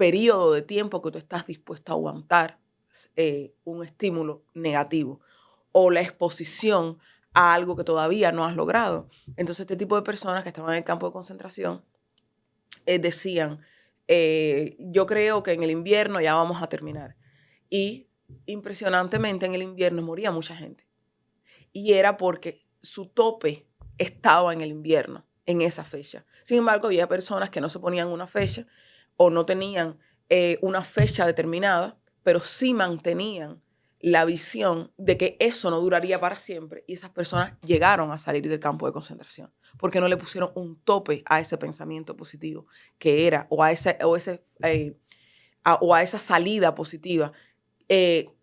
periodo de tiempo que tú estás dispuesto a aguantar un estímulo negativo o la exposición a algo que todavía no has logrado. Entonces, este tipo de personas que estaban en el campo de concentración decían, yo creo que en el invierno ya vamos a terminar. Y impresionantemente en el invierno moría mucha gente. Y era porque su tope estaba en el invierno, en esa fecha. Sin embargo, había personas que no se ponían una fecha o no tenían una fecha determinada, pero sí mantenían la visión de que eso no duraría para siempre, y esas personas llegaron a salir del campo de concentración porque no le pusieron un tope a ese pensamiento positivo que era, o a esa salida positiva,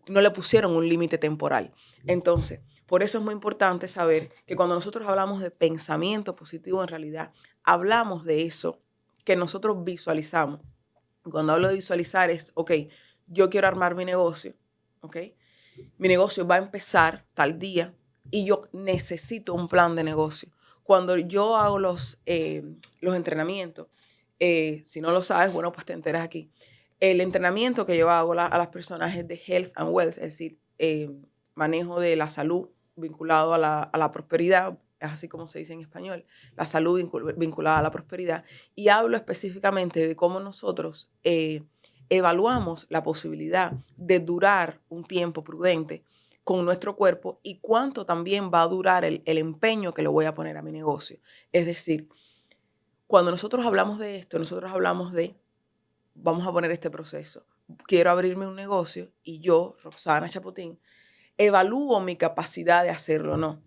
no le pusieron un límite temporal. Entonces, por eso es muy importante saber que cuando nosotros hablamos de pensamiento positivo, en realidad hablamos de eso que nosotros visualizamos. Cuando hablo de visualizar es, ok, yo quiero armar mi negocio, ok, mi negocio va a empezar tal día y yo necesito un plan de negocio. Cuando yo hago los entrenamientos, si no lo sabes, bueno, pues te enteras aquí. El entrenamiento que yo hago a las personas es de health and wealth, es decir, manejo de la salud vinculado a la prosperidad, es así como se dice en español, la salud vinculada a la prosperidad. Y hablo específicamente de cómo nosotros evaluamos la posibilidad de durar un tiempo prudente con nuestro cuerpo y cuánto también va a durar el empeño que le voy a poner a mi negocio. Es decir, cuando nosotros hablamos de esto, nosotros hablamos de, vamos a poner este proceso, quiero abrirme un negocio y yo, Roxana Chapotín, evalúo mi capacidad de hacerlo o no.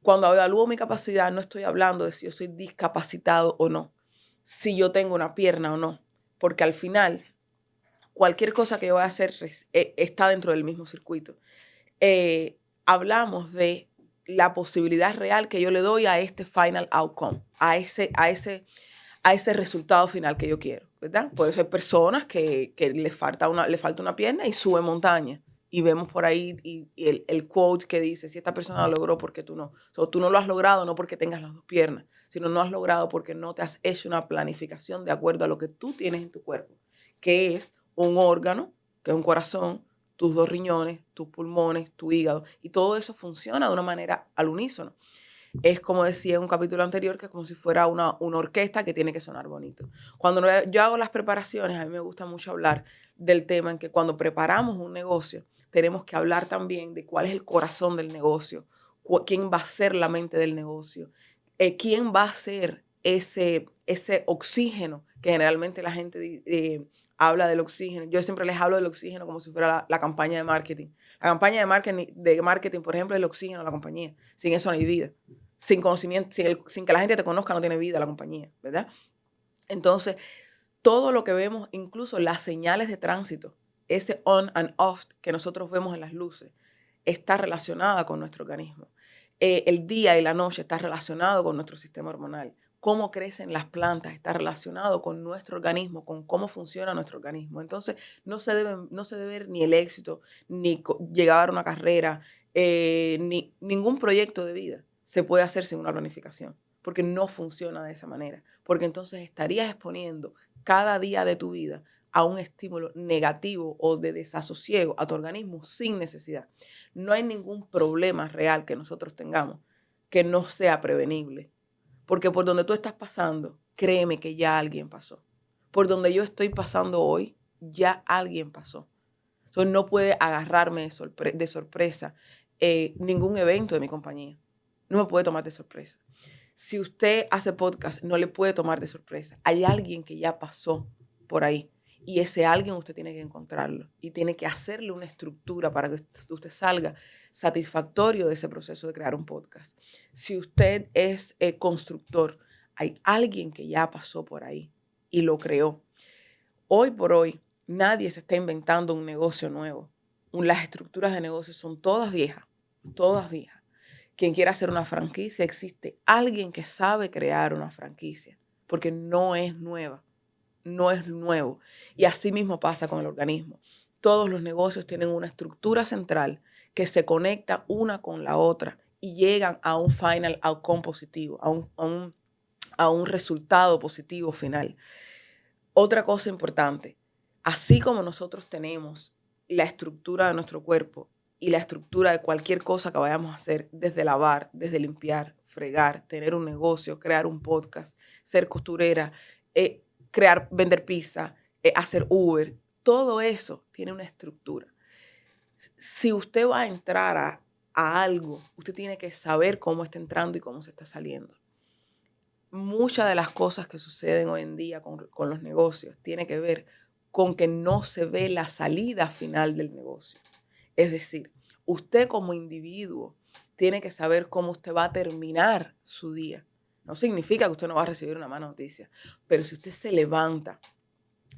Cuando evalúo mi capacidad, no estoy hablando de si yo soy discapacitado o no, si yo tengo una pierna o no, porque al final cualquier cosa que yo voy a hacer está dentro del mismo circuito. Hablamos de la posibilidad real que yo le doy a este final outcome, a ese resultado final que yo quiero, ¿verdad? Por eso hay personas que le falta una pierna y sube montaña. Y vemos por ahí el quote que dice, si esta persona lo logró, ¿por qué tú no? Tú no lo has logrado no porque tengas las dos piernas, sino no has logrado porque no te has hecho una planificación de acuerdo a lo que tú tienes en tu cuerpo, que es un órgano, que es un corazón, tus dos riñones, tus pulmones, tu hígado, y todo eso funciona de una manera al unísono. Es como decía en un capítulo anterior, que es como si fuera una orquesta que tiene que sonar bonito. Cuando yo hago las preparaciones, a mí me gusta mucho hablar del tema en que cuando preparamos un negocio, tenemos que hablar también de cuál es el corazón del negocio, quién va a ser la mente del negocio, quién va a ser ese oxígeno, que generalmente la gente habla del oxígeno. Yo siempre les hablo del oxígeno como si fuera la campaña de marketing. La campaña de marketing, por ejemplo, es el oxígeno de la compañía. Sin eso no hay vida. Sin conocimiento, sin que la gente te conozca, no tiene vida la compañía, ¿verdad? Entonces, todo lo que vemos, incluso las señales de tránsito, ese on and off que nosotros vemos en las luces, está relacionada con nuestro organismo. El día y la noche está relacionado con nuestro sistema hormonal. Cómo crecen las plantas está relacionado con nuestro organismo, con cómo funciona nuestro organismo. Entonces, no se debe ver ni el éxito, ni llegar a una carrera, ni ningún proyecto de vida se puede hacer sin una planificación, porque no funciona de esa manera, porque entonces estarías exponiendo cada día de tu vida a un estímulo negativo o de desasosiego a tu organismo sin necesidad. No hay ningún problema real que nosotros tengamos que no sea prevenible, porque por donde tú estás pasando, créeme que ya alguien pasó. Por donde yo estoy pasando hoy, ya alguien pasó. Entonces no puede agarrarme de sorpresa ningún evento de mi compañía. No me puede tomar de sorpresa. Si usted hace podcast, no le puede tomar de sorpresa. Hay alguien que ya pasó por ahí y ese alguien usted tiene que encontrarlo y tiene que hacerle una estructura para que usted salga satisfactorio de ese proceso de crear un podcast. Si usted es constructor, hay alguien que ya pasó por ahí y lo creó. Hoy por hoy, nadie se está inventando un negocio nuevo. Las estructuras de negocio son todas viejas, todas viejas. Quien quiera hacer una franquicia, existe alguien que sabe crear una franquicia, porque no es nueva, no es nuevo. Y así mismo pasa con el organismo. Todos los negocios tienen una estructura central que se conecta una con la otra y llegan a un final outcome positivo, a un resultado positivo final. Otra cosa importante, así como nosotros tenemos la estructura de nuestro cuerpo y la estructura de cualquier cosa que vayamos a hacer, desde lavar, desde limpiar, fregar, tener un negocio, crear un podcast, ser costurera, vender pizza, hacer Uber, todo eso tiene una estructura. Si usted va a entrar a algo, usted tiene que saber cómo está entrando y cómo se está saliendo. Muchas de las cosas que suceden hoy en día con los negocios tiene que ver con que no se ve la salida final del negocio. Es decir, usted como individuo tiene que saber cómo usted va a terminar su día. No significa que usted no va a recibir una mala noticia, pero si usted se levanta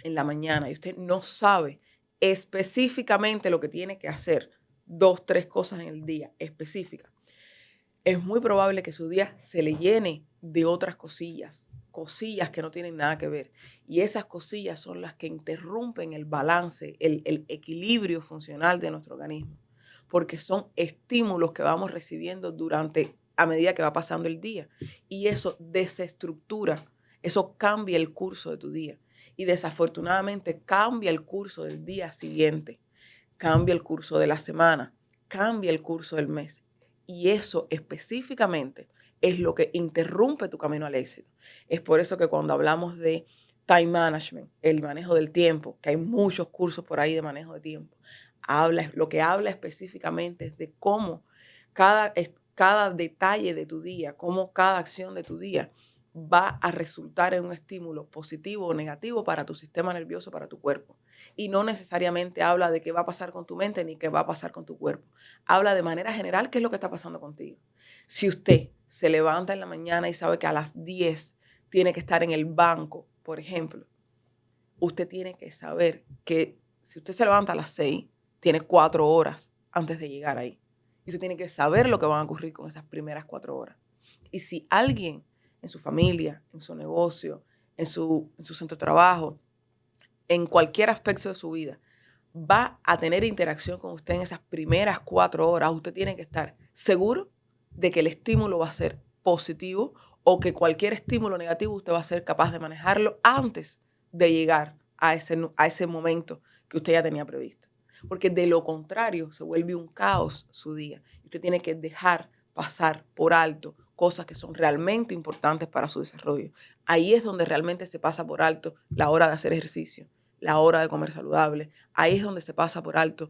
en la mañana y usted no sabe específicamente lo que tiene que hacer, 2, 3 cosas en el día específicas, es muy probable que su día se le llene de otras cosillas que no tienen nada que ver. Y esas cosillas son las que interrumpen el balance, el equilibrio funcional de nuestro organismo, porque son estímulos que vamos recibiendo a medida que va pasando el día. Y eso desestructura, eso cambia el curso de tu día. Y desafortunadamente cambia el curso del día siguiente, cambia el curso de la semana, cambia el curso del mes. Y eso específicamente es lo que interrumpe tu camino al éxito. Es por eso que cuando hablamos de time management, el manejo del tiempo, que hay muchos cursos por ahí de manejo de tiempo, lo que habla específicamente es de cómo cada detalle de tu día, cómo cada acción de tu día va a resultar en un estímulo positivo o negativo para tu sistema nervioso, para tu cuerpo. Y no necesariamente habla de qué va a pasar con tu mente ni qué va a pasar con tu cuerpo. Habla de manera general qué es lo que está pasando contigo. Si usted se levanta en la mañana y sabe que a las 10 tiene que estar en el banco, por ejemplo, usted tiene que saber que si usted se levanta a las 6, tiene 4 horas antes de llegar ahí. Y usted tiene que saber lo que va a ocurrir con esas primeras 4 horas. Y si alguien en su familia, en su negocio, en su centro de trabajo, en cualquier aspecto de su vida, va a tener interacción con usted en esas primeras 4 horas, usted tiene que estar seguro de que el estímulo va a ser positivo o que cualquier estímulo negativo usted va a ser capaz de manejarlo antes de llegar a ese momento que usted ya tenía previsto. Porque de lo contrario se vuelve un caos su día. Usted tiene que dejar pasar por alto cosas que son realmente importantes para su desarrollo. Ahí es donde realmente se pasa por alto la hora de hacer ejercicio, la hora de comer saludable. Ahí es donde se pasa por alto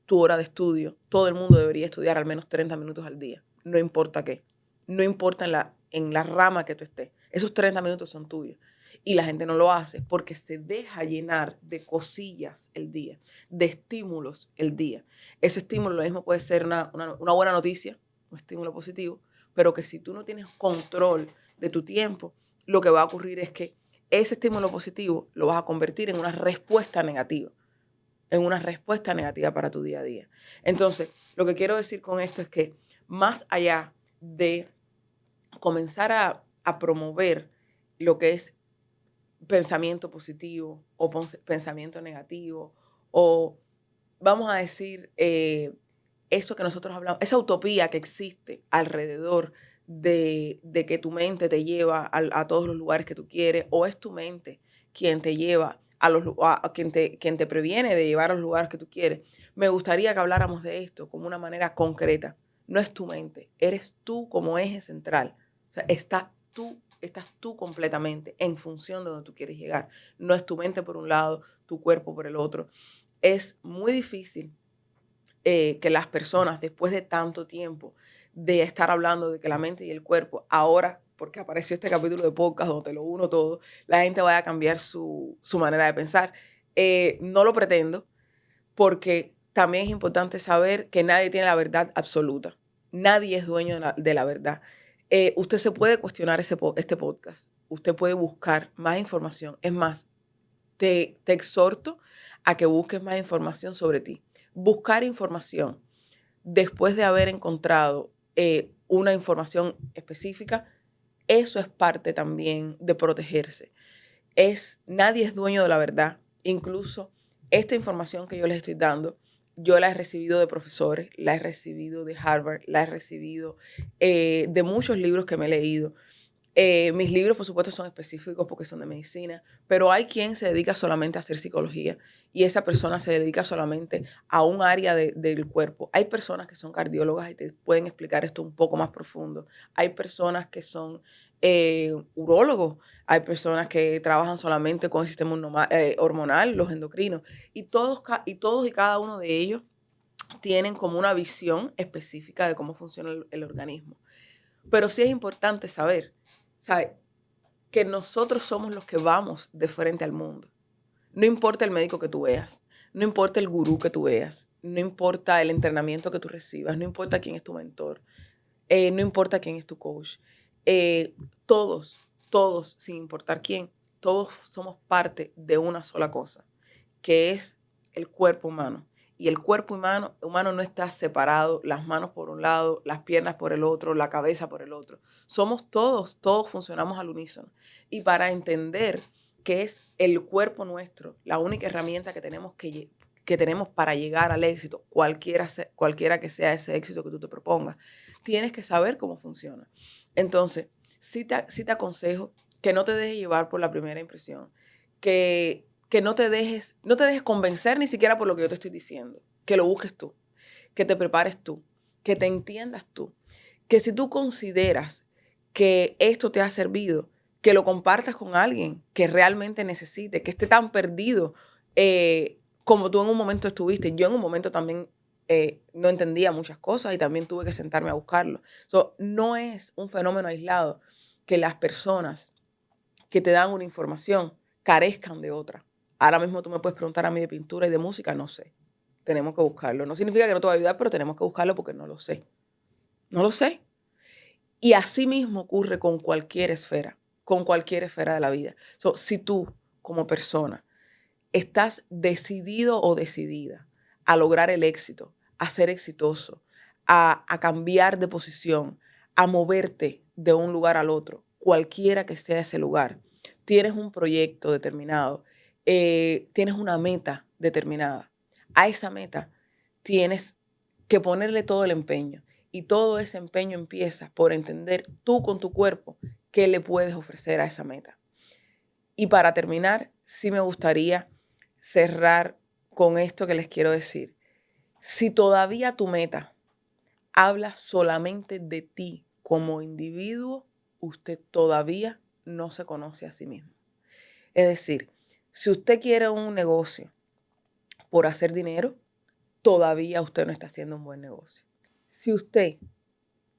tu hora de estudio. Todo el mundo debería estudiar al menos 30 minutos al día, no importa qué. No importa en la rama que tú estés. Esos 30 minutos son tuyos. Y la gente no lo hace porque se deja llenar de cosillas el día, de estímulos el día. Ese estímulo lo mismo puede ser una buena noticia, un estímulo positivo, pero que si tú no tienes control de tu tiempo, lo que va a ocurrir es que ese estímulo positivo lo vas a convertir en una respuesta negativa para tu día a día. Entonces, lo que quiero decir con esto es que más allá de comenzar a promover lo que es pensamiento positivo o pensamiento negativo, o vamos a decir eso que nosotros hablamos, esa utopía que existe alrededor de que tu mente te lleva a todos los lugares que tú quieres, o es tu mente quien te lleva quien te previene de llevar a los lugares que tú quieres. Me gustaría que habláramos de esto como una manera concreta. No es tu mente, eres tú como eje central. O sea, estás tú completamente en función de donde tú quieres llegar. No es tu mente por un lado, tu cuerpo por el otro. Es muy difícil que las personas, después de tanto tiempo de estar hablando de que la mente y el cuerpo, ahora, porque apareció este capítulo de podcast donde te lo uno todo, la gente vaya a cambiar su manera de pensar. No lo pretendo, porque también es importante saber que nadie tiene la verdad absoluta. Nadie es dueño de la verdad. Usted se puede cuestionar este podcast. Usted puede buscar más información. Es más, te exhorto a que busques más información sobre ti. Buscar información después de haber encontrado una información específica, eso es parte también de protegerse. Nadie es dueño de la verdad. Incluso esta información que yo les estoy dando, yo la he recibido de profesores, la he recibido de Harvard, la he recibido de muchos libros que me he leído. Mis libros, por supuesto, son específicos porque son de medicina, pero hay quien se dedica solamente a hacer psicología y esa persona se dedica solamente a un área del cuerpo. Hay personas que son cardiólogas y te pueden explicar esto un poco más profundo. Hay personas que son urólogos, hay personas que trabajan solamente con el sistema hormonal, los endocrinos, y todos y cada uno de ellos tienen como una visión específica de cómo funciona el organismo. Pero sí es importante saber, ¿sabe? Que nosotros somos los que vamos de frente al mundo. No importa el médico que tú veas, no importa el gurú que tú veas, no importa el entrenamiento que tú recibas, no importa quién es tu mentor, no importa quién es tu coach. Todos, sin importar quién, todos somos parte de una sola cosa, que es el cuerpo humano. Y el cuerpo humano no está separado, las manos por un lado, las piernas por el otro, la cabeza por el otro. Somos todos funcionamos al unísono. Y para entender que es el cuerpo nuestro, la única herramienta que tenemos para llegar al éxito, cualquiera que sea ese éxito que tú te propongas, tienes que saber cómo funciona. Entonces, sí te aconsejo que no te dejes llevar por la primera impresión, que no te dejes convencer ni siquiera por lo que yo te estoy diciendo, que lo busques tú, que te prepares tú, que te entiendas tú, que si tú consideras que esto te ha servido, que lo compartas con alguien que realmente necesite, que esté tan perdido como tú en un momento estuviste. Yo en un momento también no entendía muchas cosas y también tuve que sentarme a buscarlo. No es un fenómeno aislado que las personas que te dan una información carezcan de otra. Ahora mismo tú me puedes preguntar a mí de pintura y de música, no sé. Tenemos que buscarlo. No significa que no te va a ayudar, pero tenemos que buscarlo porque no lo sé. No lo sé. Y así mismo ocurre con cualquier esfera de la vida. Si tú, como persona, estás decidido o decidida a lograr el éxito, a ser exitoso, a cambiar de posición, a moverte de un lugar al otro, cualquiera que sea ese lugar, tienes un proyecto determinado, tienes una meta determinada. A esa meta tienes que ponerle todo el empeño. Y todo ese empeño empieza por entender tú con tu cuerpo qué le puedes ofrecer a esa meta. Y para terminar, sí me gustaría cerrar con esto que les quiero decir. Si todavía tu meta habla solamente de ti como individuo, usted todavía no se conoce a sí mismo. Es decir, si usted quiere un negocio por hacer dinero, todavía usted no está haciendo un buen negocio. Si usted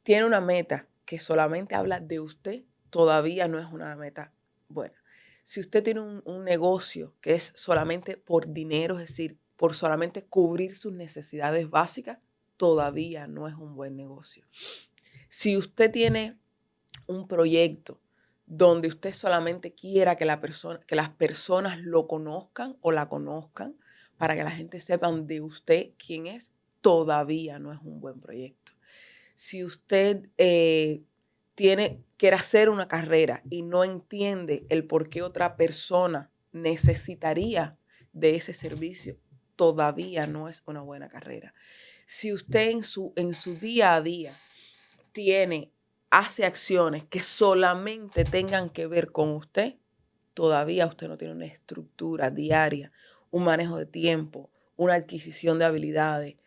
tiene una meta que solamente habla de usted, todavía no es una meta buena. Si usted tiene un negocio que es solamente por dinero, es decir, por solamente cubrir sus necesidades básicas, todavía no es un buen negocio. Si usted tiene un proyecto donde usted solamente quiera que las personas lo conozcan o la conozcan para que la gente sepa de usted quién es, todavía no es un buen proyecto. Si usted quiere hacer una carrera y no entiende el por qué otra persona necesitaría de ese servicio, todavía no es una buena carrera. Si usted en su día a día hace acciones que solamente tengan que ver con usted, todavía usted no tiene una estructura diaria, un manejo de tiempo, una adquisición de habilidades,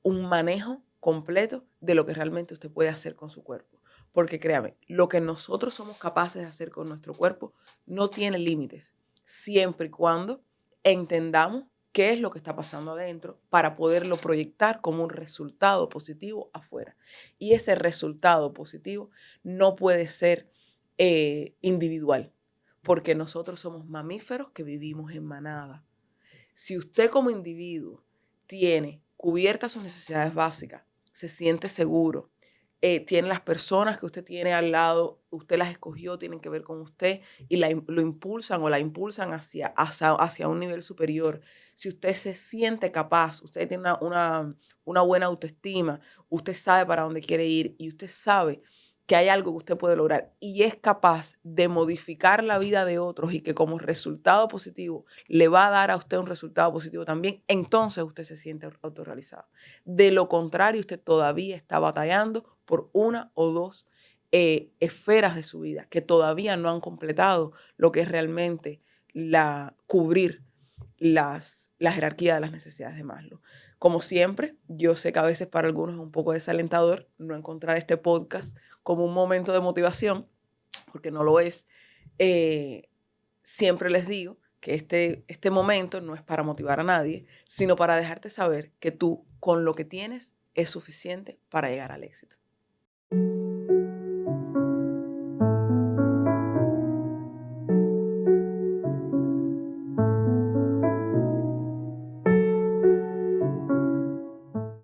un manejo completo de lo que realmente usted puede hacer con su cuerpo. Porque créame, lo que nosotros somos capaces de hacer con nuestro cuerpo no tiene límites, siempre y cuando entendamos qué es lo que está pasando adentro para poderlo proyectar como un resultado positivo afuera. Y ese resultado positivo no puede ser individual, porque nosotros somos mamíferos que vivimos en manada. Si usted como individuo tiene cubiertas sus necesidades básicas, se siente seguro, tiene las personas que usted tiene al lado, usted las escogió, tienen que ver con usted y lo impulsan o la impulsan hacia un nivel superior. Si usted se siente capaz, usted tiene una buena autoestima, usted sabe para dónde quiere ir y usted sabe que hay algo que usted puede lograr y es capaz de modificar la vida de otros y que como resultado positivo le va a dar a usted un resultado positivo también, entonces usted se siente autorrealizado. De lo contrario, usted todavía está batallando por una o dos esferas de su vida que todavía no han completado lo que es realmente cubrir la jerarquía de las necesidades de Maslow. Como siempre, yo sé que a veces para algunos es un poco desalentador no encontrar este podcast como un momento de motivación, porque no lo es. Siempre les digo que este momento no es para motivar a nadie, sino para dejarte saber que tú con lo que tienes es suficiente para llegar al éxito.